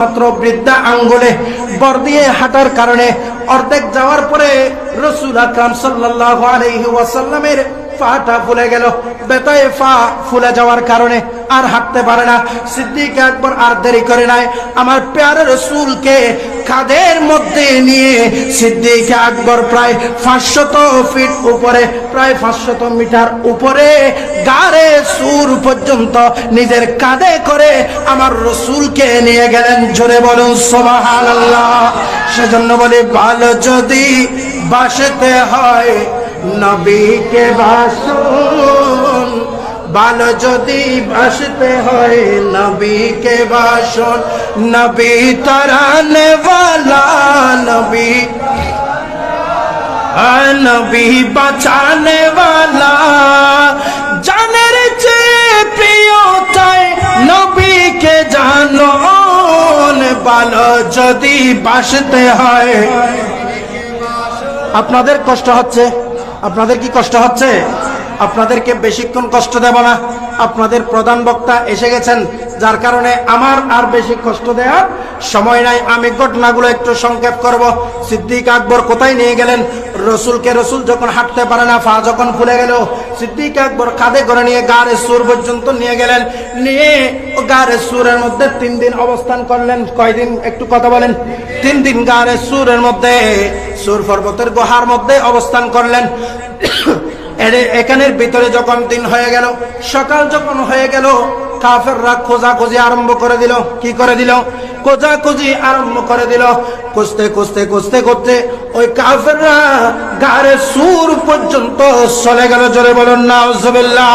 মাত্র বৃদ্ধা আঙ্গুলে বর দিয়ে হাঁটার কারণে অর্ধেক যাওয়ার পরে রাসূল আকরাম সাল্লাল্লাহু আলাইহি ওয়াসাল্লামের পাটা ফুলে গেল। বেতায়ে পা ফুলে যাওয়ার কারণে আর হাঁটতে পারে না। সিদ্দিক আকবর আর দেরি করে নাই, আমার প্যারে রাসূলকে কাঁধের মধ্যে নিয়ে সিদ্দিক আকবর প্রায় 500 ফিট উপরে, প্রায় 500 মিটার উপরে গারে সুর পর্যন্ত নিজের কাঁধে করে আমার রাসূলকে নিয়ে গেলেন। জোরে বলুন সুবহানাল্লাহ। সেজন্য বলি, ভালো যদি বাসতে হয় নবীকে বাসন, ভালো যদি বাসতে হয় নবীকে বাসন, নবী তরানে वाला নবী, নবী বাঁচানে वाला, জানের চেয়ে প্রিয় তাই নবীকে জানো। ভালো যদি বাসতে হয়। আপনাদের কষ্ট হচ্ছে? আপনাদের কি কষ্ট হচ্ছে? আপনাদেরকে বেশিক্ষণ কষ্ট দেব না, আপনাদের প্রধান বক্তা এসে গেছেন, যার কারণে আমার আর বেশি কষ্ট দেওয়ার সময় নাই। আমি ঘটনাগুলো একটু সংক্ষেপ করব। সিদ্দিক আকবর কোথায় নিয়ে গেলেন রসুলকে? রসুল যখন হাঁটতে পারে না, পা যখন ফুলে গেল, সিদ্দিক আকবর কাঁধে করে নিয়ে গারে সুর পর্যন্ত নিয়ে গেলেন। নিয়ে গারে সুরের মধ্যে 3 দিন অবস্থান করলেন। কয়দিন একটু কথা বলেন? 3 দিন গারে সুরের মধ্যে, সুর পর্বতের গুহার মধ্যে অবস্থান করলেন। এখানের ভিতরে যখন দিন হয়ে গেল, সকাল যখন হয়ে গেল, কাফেররা খোঁজাখুঁজি আরম্ভ করে দিল। কি করে দিল? খোঁজাখুঁজি আরম্ভ করে দিল। খুঁজতে খুঁজতে খুঁজতে খুঁজতে ওই কাফেররা গারে সুর পর্যন্ত চলে গেল। জোরে বলুন নাউজুবিল্লাহ।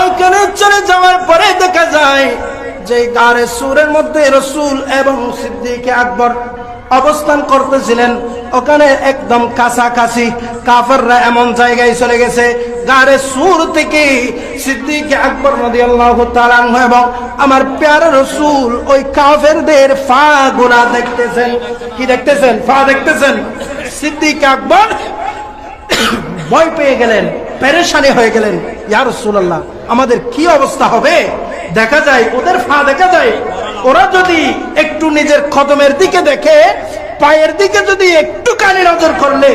ওইখানে চলে যাওয়ার পরে দেখা যায় যে গারে সুরের মধ্যে রাসূল এবং সিদ্দিক আকবর অবস্থান করতেছিলেন। ওখানে একদম কাছাকাছি কাফেররা এমন জায়গায় চলে গেছে, গারে সুর থেকে সিদ্দিক আকবর রাদিয়াল্লাহু তাআলা এবং আমার প্যারা রাসূল ওই কাফেরদের পা গুলা দেখতেছেন। কি দেখতেছেন? পা দেখতেছেন। সিদ্দিক আকবর ভয় পেয়ে গেলেন, পেরেশানি হয়ে গেলেন। ইয়া রাসূলুল্লাহ, আমাদের কি অবস্থা হবে? দেখা যায় ওদের পা দেখা যায়, ওরা যদি একটু নিজের কদমের দিকে দেখে, পায়ের দিকে যদি একটু কানে নজর করলে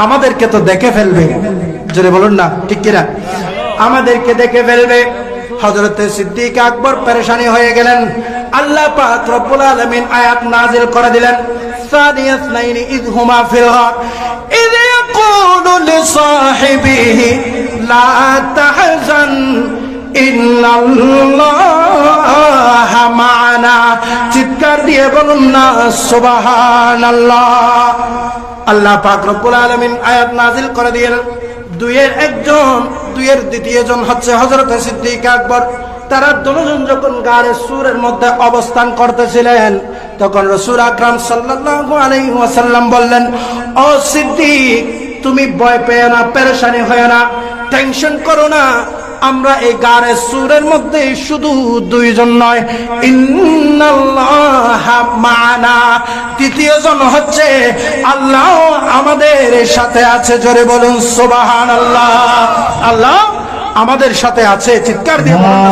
আমাদেরকে তো দেখে ফেলবে। জোরে বলুন না, ঠিক কিনা? আমাদেরকে দেখে ফেলবে। হযরত সিদ্দিক আকবর পেরেশানি হয়ে গেলেন। আল্লাহ পাক রব্বুল আলামিন আয়াত নাযিল করে দিলেন, সানিয়াসনাইনি ইয হুমা ফিল গার ইয ইয়াকুলু লিসাহিবিহি লা তাহজান ইন্নাল্লাহা মা'ানা। চিৎকার দিয়ে বলুন না সুবহানাল্লাহ। আল্লাহ পাক রব্বুল আলামিন আয়াত নাযিল করে দিলেন। দুইয়ের দ্বিতীয় জন হচ্ছে হযরত সিদ্দিক আকবর। তারা দুজন যখন গারে সুরের মধ্যে অবস্থান করতেছিলেন, তখন রাসূল আকরাম সাল্লাল্লাহু আলাইহি ওয়াসাল্লাম বললেন, ও সিদ্দিক, তুমি ভয় পেও না, পেরেশানি হয় না, টেনশন করো না। আমরা এই গারে সুরের মধ্যে শুধু 2 জন নয়, ইন্নাল্লাহা মা'ানা, তৃতীয় জন হচ্ছে আল্লাহ আমাদের সাথে আছে। জোরে বলুন সুবহানাল্লাহ। আল্লাহ আমাদের সাথে আছে। চিৎকার দিয়ে বলুন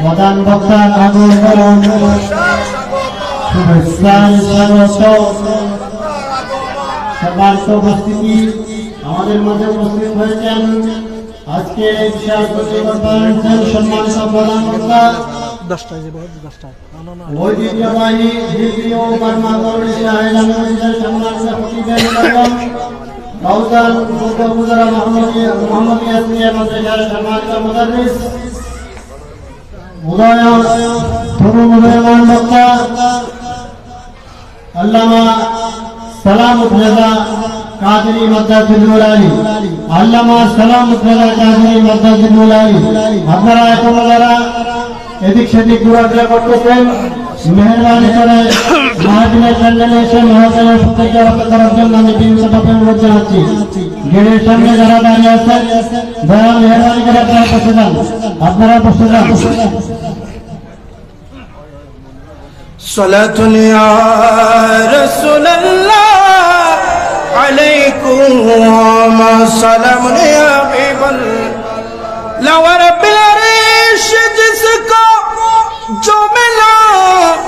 প্রধান বক্তা নাগর সম্মানিত উপস্থিতি, আমাদের মধ্যে উপস্থিত হয়েছেন আজকে সম্মানিত প্রধান বক্তা ঐতিহ্যবাহী দ্বিতীয় কর্মকর্তা উদয়মান বক্তা আল্লামা সালামত রেজা কাদরি মাদ্রাসুল আলী, আল্লামা সালামত রেজা কাদরি মাদ্রাসুল আলী। আপনারা এখন যারা এদিক সেদিক ঘোরাফেরা করতেছেন, মেহরবানি করে মাহফিলের প্যান্ডেলে এসে মহাজনের সাথে রক্ষা করার জন্য আমি বিনীতভাবে অনুরোধ জানাচ্ছি। গেটের সামনে যারা দাঁড়িয়ে আছেন, দয়া মেহরবানি করে আপনারা বসে যান। আপনারা বসে যান। সালাতুন ইয়া রাসূলুল্লাহ अलैकुम सलाम या हबीबल्लाह व रब्बिल अर्श जिसको जो मिला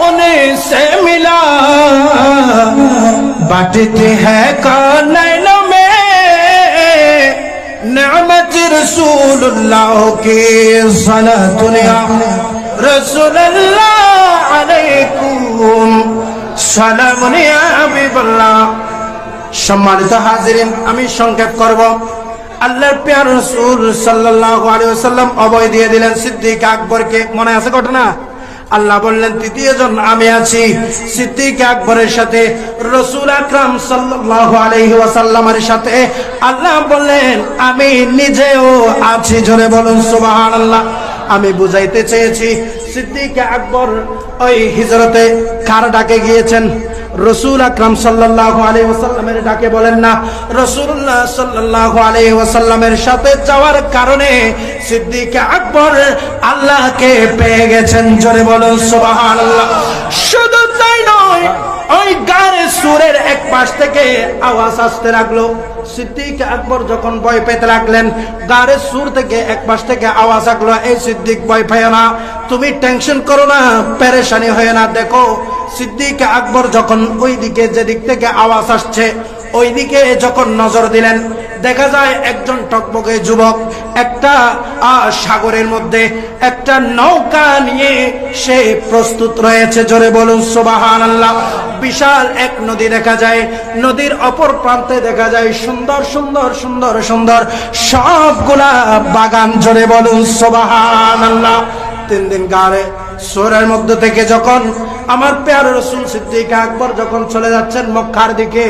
उन्हीं से मिला बांटते हैं कानैनों में नेमत रसूलुल्लाह की सलातुन या रसूलल्लाह अलैकुम সালামুন ইয়া হাবিবাল্লাহ। সম্মানিত হাজিরিন, আমি সংক্ষেপ করব। আল্লাহর প্রিয় রাসূল সাল্লাল্লাহু আলাইহি ওয়াসাল্লাম অভয় দিয়ে দিলেন সিদ্দিক আকবরকে। মনে আছে ঘটনা? আল্লাহ বললেন তৃতীয় জন আমি আছি। সিদ্দিক আকবরের সাথে রাসূল আকরাম সাল্লাল্লাহু আলাইহি ওয়াসাল্লামের সাথে আল্লাহ বললেন আমি নিজেও আছি। জোরে বলুন সুবহানাল্লাহ। আমি বুঝাইতে চেয়েছি সিদ্দিক আকবর ওই হিজরতে কার ডাকে গিয়েছেন? রাসূল আকরাম সাল্লাল্লাহু আলাইহি ওয়াসাল্লামের ডাকে বলেন না, রাসূলুল্লাহ সাল্লাল্লাহু আলাইহি ওয়াসাল্লামের সাথে যাওয়ার কারণে সিদ্দিক আকবর আল্লাহকে পেয়ে গেছেন। জোরে বলুন সুবহানাল্লাহ। শুধু তাই নয়, ওই গারে সুরের এক পাশ থেকে আওয়াজ আসতে লাগলো। সিদ্দিক আকবর যখন ভয় পেতে লাগলেন, গারে সুর থেকে এক পাশ থেকে আওয়াজ আসলো, এই সিদ্দিক ভয় পেও না, তুমি টেনশন করো না, পেরেশানি হয় না। দেখো সিদ্দিক আকবর যখন ওই দিকে যেদিক থেকে আওয়াজ আসছে ওই দিকে যখন নজর দিলেন, দেখা যায় একজন টকবকে যুবক একটা সাগরের মধ্যে একটা নৌকা নিয়ে সে প্রস্তুত রয়েছে। জোরে বলুন সুবহানাল্লাহ। বিশাল এক নদী দেখা যায়, নদীর অপর প্রান্তে দেখা যায় সুন্দর সুন্দর সুন্দর সুন্দর সবগুলা বাগান। জোরে বলুন সুবহানাল্লাহ। 3 দিন গারে সোরের মধ্যে থেকে যখন আমার প্যারা রাসূল সিদ্দিক আকবর যখন চলে যাচ্ছেন মক্কার দিকে,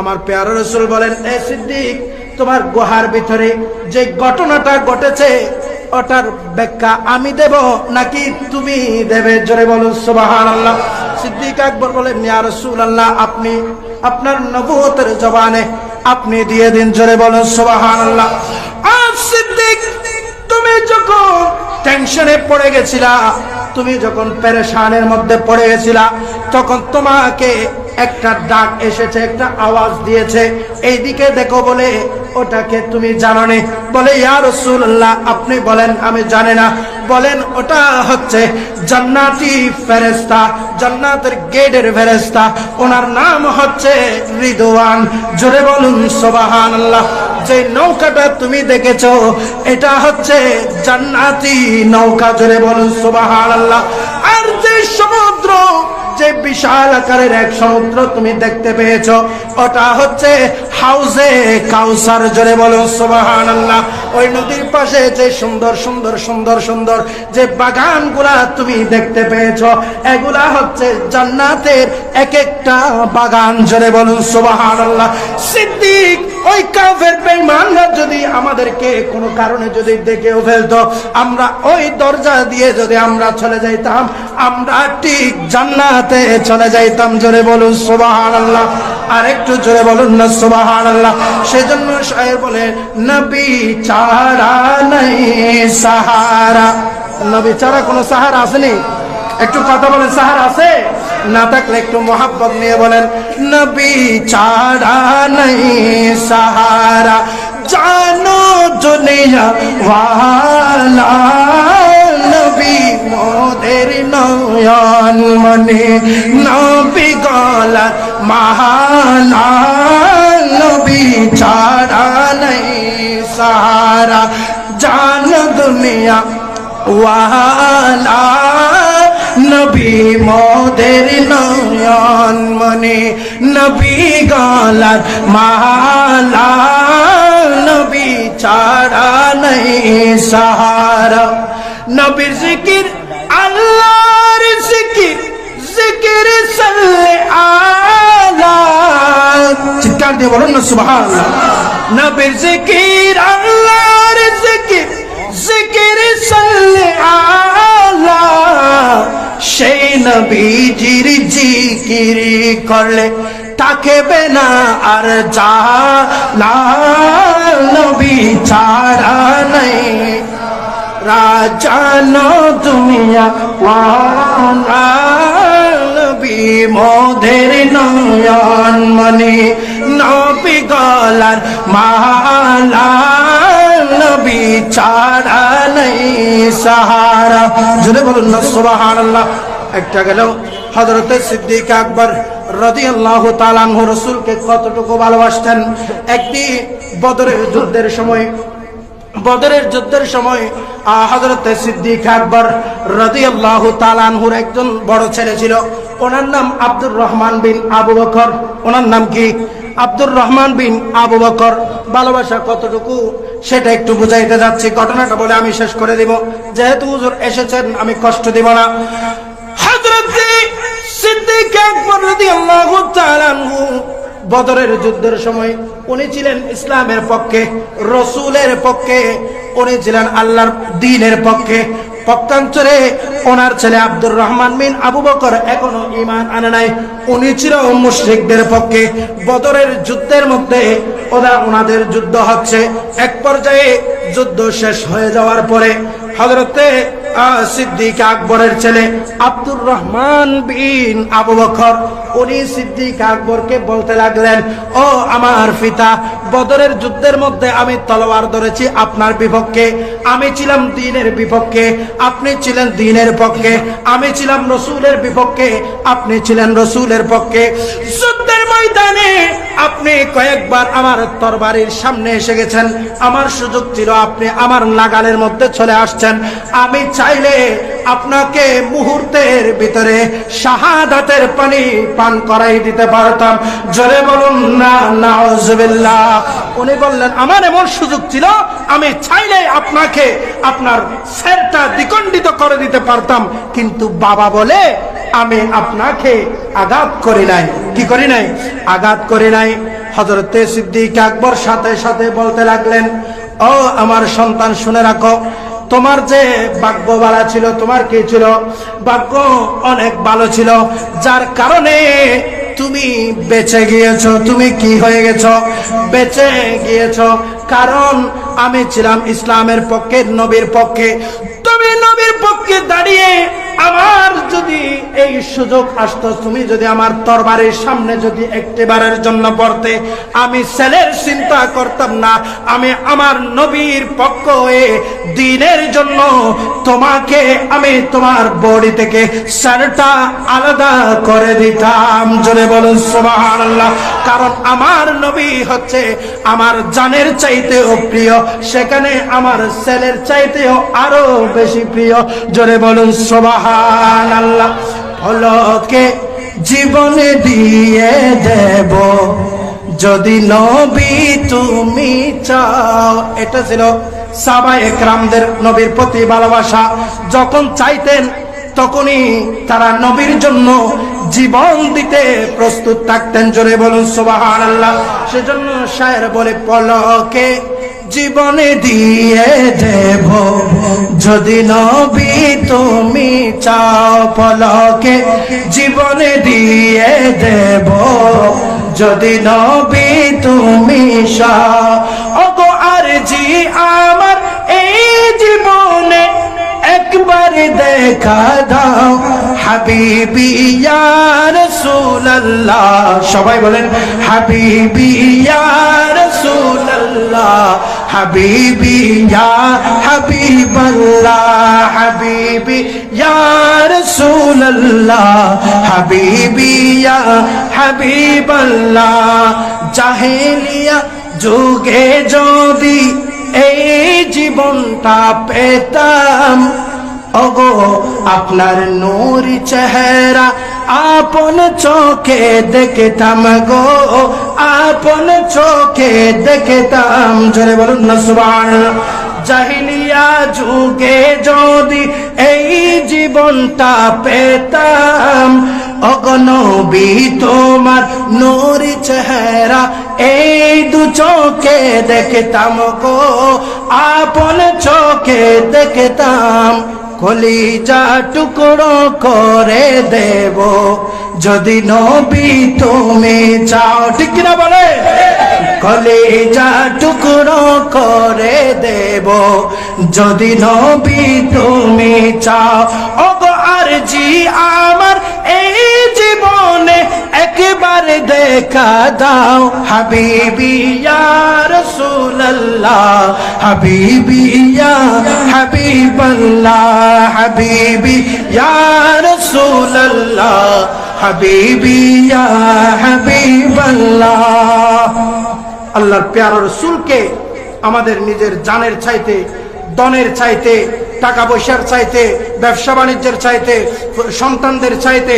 আমার প্যারা রাসূল বলেন, এ সিদ্দিক, তোমার গুহার ভিতরে যে ঘটনাটা ঘটেছে ওটার ব্যাখ্যা আমি দেব নাকি তুমি দেবে? জোরে বলুন সুবহানাল্লাহ। সিদ্দিক আকবর বলেন, ইয়া রাসূলুল্লাহ, আপনি আপনার নবুয়তের জবানে আপনি দিয়ে দিন। জোরে বলুন সুবহানাল্লাহ। আর সিদ্দিক, তুমি যখন টেনশনে পড়ে গেছিলা, তুমি যখন পেরেশানের মধ্যে পড়ে গেছিলা, তখন তোমাকে একটা ডাক এসেছে, একটা আওয়াজ দিয়েছে, এইদিকে দেখো বলে, ওটাকে তুমি জানো না? বলে, ইয়া রাসূলুল্লাহ, আপনি বলেন, আমি জানি না। বলেন, ওটা হচ্ছে জান্নাতি ফেরেশতা, জান্নাতের গেটের ফেরেশতা, ওনার নাম হচ্ছে রিদওয়ান। জোরে বলুন সুবহানাল্লাহ। যে নৌকাটা তুমি দেখেছো এটা হচ্ছে জান্নাতি নৌকা। জোরে বলুন সুবহানাল্লাহ। আর যে সমুদ্র, যে বিশাল আকারের এক সমুদ্র তুমি দেখতে পেয়েছো, ওটা হচ্ছে হাউজে কাউসার। জোরে বলুন সুবহানাল্লাহ। ওই নদীর পাশে যে সুন্দর সুন্দর সুন্দর সুন্দর যে বাগানগুলা তুমি দেখতে পেয়েছো, এগুলা হচ্ছে জান্নাতের এক একটা বাগান। জোরে বলুন সুবহানাল্লাহ। সিদ্দিক, ওই কাফের বেঈমানরা যদি আমাদেরকে কোনো কারণে যদি দেখেও ফেলতো, আমরা ওই দরজা দিয়ে যদি আমরা চলে যাইতাম, আমরা ঠিক জান্নাতে চলে যাইতাম। জোরে বলুন সুবহানাল্লাহ। আর একটু জোরে বলুন না সুবহানাল্লাহ। সেজন্য শায়ের বলে, নবী ছাড়া নাই সাহারা। নবী ছাড়া কোনো সাহারা আসেনি? একটু কথা বলেন, সাহারা আছে? না থাকলে একটু মোহাব্বত নিয়ে বলেন, নবী ছাড়া নাই সাহারা, জানো দুনিয়া ওয়ালা, নবী মোদের নয়ন মনে, নবী গলা মালা, নবী ছাড়া নাই সাহারা, জানো দুনিয়া ওয়ালা, নবী মোদের নয়ন মনে, নবী গলার মালা, নবী ছাড়া নাই সাহারা। নবীর জিকির, আল্লাহর জিকির, জিকির সাল্লে আলা। চিৎকার দিয়ে বলুন না সুবহানাল্লাহ। নবীর জিকির, আল্লাহর জিকির, জিকির সাল্লে আলা। সেই নবীজির জিকির করলে থাকবে না আর জালা, নবী ছাড়া নাই রাজানো দুনিয়া ওয়ালা, নবী মোদের নয়ন মনে, নবী গলার মালা, নবী ছাড়া নেই সাহারা। জোরে বলুন না সুবহানাল্লাহ। একটা গেল হযরত সিদ্দিক আকবর রাদিয়াল্লাহু তাআলা আনহু রাসূলকে কতটুকু ভালোবাসতেন। একটি বদরের যুদ্ধের সময় হযরত সিদ্দিক আকবর রাদিয়াল্লাহু তাআলা আনহুর একজন বড় ছেলে ছিল, ওনার নাম আব্দুর রহমান বিন আবু বকর। ওনার নাম কি? আব্দুর রহমান বিন আবু বকর। ভালোবাসা কতটুকু সেটা একটু বুঝাইতে যাচ্ছি, ঘটনাটা বলে আমি শেষ করে দিব, যেহেতু হুজুর এসেছেন আমি কষ্ট দিব না। হযরত সিদ্দিক আকবর রাদিয়াল্লাহু তাআলা আনহু বদরের যুদ্ধের সময় উনি ছিলেন ইসলামের পক্ষে, রসুলের পক্ষে, উনি ছিলেন আল্লাহর দ্বীনের পক্ষে। পক্ষান্তরে ওনার ছেলে আব্দুর রহমান বিন আবু বকর এখনো ঈমান আনে নাই, উনি ছিল মুশরিকদের পক্ষে। বদরের যুদ্ধের মধ্যে ওনাদের যুদ্ধ হচ্ছে। এক পর্যায়ে যুদ্ধ শেষ হয়ে যাওয়ার পরে হযরতে সিদ্দিক আকবরের ছেলে আব্দুর রহমান বিন আবু বকর উনি সিদ্দিক আকবরকে বলতে লাগলেন, ও আমার পিতা, বদরের যুদ্ধের মধ্যে আমি তলোয়ার ধরেছি আপনার বিপক্ষে, আমি ছিলাম দ্বীনের বিপক্ষে, আপনি ছিলেন দ্বীনের পক্ষে, আমি ছিলাম রসুলের বিপক্ষে, আপনি ছিলেন রসুলের পক্ষে। যুদ্ধের ময়দানে আপনি কয়েকবার আমার তরবারির সামনে এসে গেছেন, আমার সুযোগ ছিল আপনি আমার নাগালের মধ্যে চলে আসছেন, আমি চাইলে আপনাকে মুহূর্তের ভিতরে শাহাদাতের পানি পান করাই দিতে পারতাম। জোরে বলুন না নাউজুবিল্লাহ। উনি বললেন, আমার এমন সুযোগ ছিল, আমি চাইলে আপনাকে আপনার সেরটা দ্বিখণ্ডিত করে দিতে পারতাম, কিন্তু বাবা বলে আমি আপনাকে আঘাত করি নাই। কি করি নাই? আঘাত করি নাই। হযরতে সিদ্দিক আকবর সাথে সাথে বলতে লাগলেন, ও আমার সন্তান, শুনে রাখো, তোমার যে ভাগ্য ভালো ছিল, তোমার কি ছিল? ভাগ্য অনেক ভালো ছিল, যার কারণে তুমি বেঁচে গিয়েছো। তুমি কি হয়ে গেছো? বেঁচে গিয়েছো। কারণ আমি ছিলাম ইসলামের পক্ষে, নবীর পক্ষে। তুমি নবীর পক্ষে দাঁড়িয়ে আমার যদি এই সুযোগ আসতো, তুমি যদি আমার তরবারির সামনে যদি একটিবারের জন্য পড়তে, আমি ছেলের চিন্তা করতাম না, আমি আমার নবীর পক্ষ হয়ে দ্বীনের জন্য তোমাকে আমি তোমার বডি থেকে সারটা আলাদা করে দিতাম। জোরে বলুন সুবহানাল্লাহ। কারণ আমার নবী হচ্ছে আমার জানের চাইতেও প্রিয়, সেখানে আমার ছেলের চাইতেও আরো বেশি প্রিয়। জোরে বলুন সুবহানাল্লাহ। ফলকে জীবনে দিয়ে দেব যদি নবী তুমি চাও। এটা ছিল সাহাবায়ে একরামদের নবীর প্রতি ভালোবাসা। যখন চাইতেন তখনই তারা নবীর জন্য জীবন দিতে প্রস্তুত থাকতেন। জোরে বলুন সুবহানাল্লাহ। সেজন্য শায়ের বলে, পলকে জীবনে দিয়ে দেব যদি নবী তুমি চাও, পলকে জীবনে দিয়ে দেব যদি নবী তুমি চাও। ওগো আরজি আমার এই জীবনে একবার দেখা দাও, হাবিবি ইয়া রাসূলুল্লাহ। সবাই বলেন হাবিবি ইয়া রাসূলুল্লাহ, হাবিবি ইয়া হাবিবাল্লাহ, হাবিবি ইয়া রাসূলুল্লাহ, হাবিবি ইয়া হাবিবাল্লাহ। জাহেলিয়া যুগে যদি এই জীবনটা পেতাম, ওগো আপনার নূরি চেহারা আপন চোখে দেখতাম গো, আপন চোখে দেখতাম। জোরে বলুন না সুবহানাল্লাহ। জাহিলিয়া যুগে যদি এই জীবনটা পেতাম, ওগো নবী তোমার নূরি চেহারা এই দু চোখে দেখতাম গো, আপন চোখে দেখতাম। কলিজা টুকরো করে দেব যদি নবী তুমি চাও। ঠিক কিনা বলে? কলিজা টুকরো করে দেব যদি নবী তুমি চাও। ওগো আর আরজি আমার এই জীবনে একবার দেখা দাও হাবিবি ইয়া রাসূলুল্লাহ হাবিবি ইয়া হাবিবাল্লাহ হাবিবি ইয়া রাসূলুল্লাহ হাবিবি ইয়া হাবিবাল্লাহ। আল্লাহর প্যারা রাসূলকে আমাদের নিজের জানের চাইতে, ধনের চাইতে, টাকা পয়সার চাইতে, ব্যবসা বাণিজ্যের চাইতে, সন্তানদের চাইতে,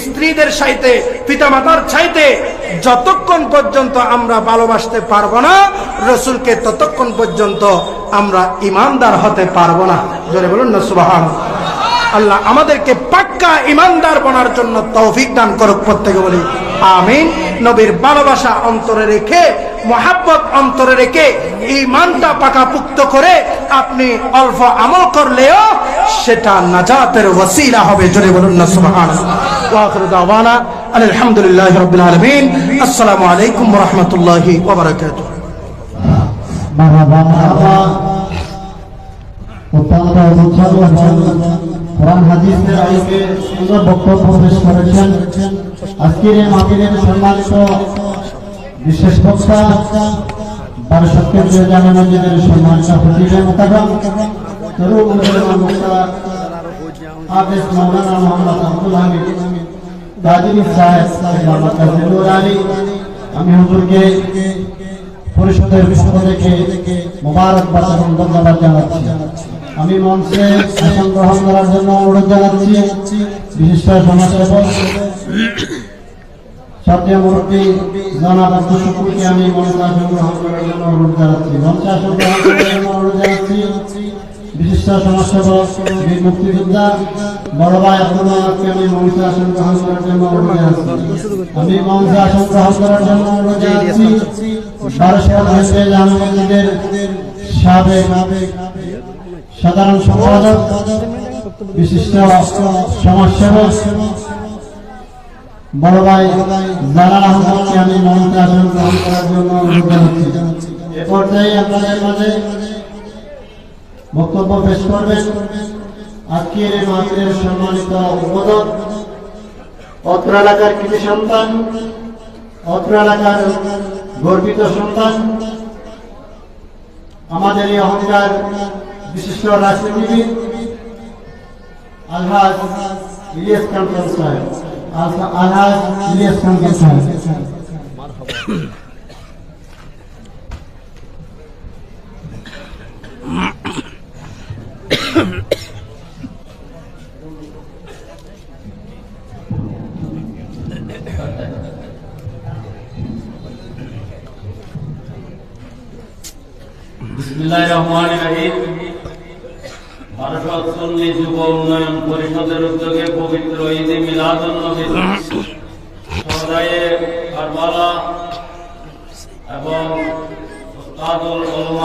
স্ত্রীদের চাইতে, পিতামাতার চাইতে যতক্ষণ পর্যন্ত আমরা ভালোবাসতে পারবো না রাসূলকে, ততক্ষণ পর্যন্ত আমরা ঈমানদার হতে পারবো না। জোরে বলুন না সুবহানাল্লাহ। আল্লাহ আমাদেরকে পাক্কা ঈমানদার বনার জন্য তৌফিক দান করুক, প্রত্যেকে বলি আমিন। নবীর ভালোবাসা অন্তরে রেখে, মহাব্বত অন্তরে রেখে, ঈমানটা পাকাপুক্ত করে আপনি অল্প আমল করলেও সেটা নাজাতের ওসিলা হবে। জোরে বলুন না সুবহানাল্লাহ। ওয়া আখিরু দাওয়ানা আলহামদুলিল্লাহি রাব্বিল আলামিন। আসসালামু আলাইকুম ওয়া রাহমাতুল্লাহি ওয়া বারাকাতুহু। অত্যন্ত কোরআন হাদিসের আলোকে সুন্দর বক্তব্য পেশ করেছেন। আজকের এই মাহফিলের সম্মানিত বিশেষ বক্তা বারাসতের জামে মসজিদের সম্মানিত খতিবে মুকাররম তরুণ মুসলমান বক্তা হাফেজ মাওলানা মোহাম্মদ আব্দুল হামিদ কাদেরী সাহেব মাদ্রাসা আলী, আমি হুজুরকে পরিষদের পক্ষ থেকে মোবারকবাদ এবং ধন্যবাদ জানাচ্ছি। আমি মঞ্চে আসন গ্রহণ করার জন্য অনুরোধ জানাচ্ছি বিশিষ্ট সমাজসেবক সবচেয়ে মুরব্বী জনাব আব্দুল শুকুরকে আমি মঞ্চে আসন গ্রহণ করার জন্য অনুরোধ জানাচ্ছি। মঞ্চে আসন গ্রহণ করার জন্য অনুরোধ জানাচ্ছি বিশিষ্ট সমাজসেবক বীর মুক্তিযোদ্ধা বড় ভাই আব্দুল মাহমুদকে আমি মঞ্চে আসন গ্রহণ করার জন্য অনুরোধ জানাচ্ছি। আমি মঞ্চে আসন গ্রহণ করার জন্য অনুরোধ জানাচ্ছি বারাসত জামে মসজিদের সাবেক সাধারণ সম্পাদক বিশিষ্ট সমাজসেবক বড় ভাই জালাল আহমদকে আমি মঞ্চে আসন গ্রহণ করার জন্য অনুরোধ জানাচ্ছি। এ পর্যায়ে আপনাদের মাঝে বক্তব্য পেশ করবেন আজকের এই মাহফিলের সম্মানিত উদ্বোধক, অত্র এলাকার কৃতি সন্তান, অত্র এলাকার গর্বিত সন্তান, আমাদের এই অহংকার বিশিষ্ট রাজনীতিবিদ আলহাজ ইলিয়াস খান সাহেব, আলহাজ ইলিয়াস খান সাহেব। বিসমিল্লাহির রহমানির রহিম। বারাসত সুন্নি যুব উন্নয়ন পরিষদের উদ্যোগে পবিত্র ঈদে মিলাদুন নবী সদায়ে কারবালা এবং উস্তাদুল উলামা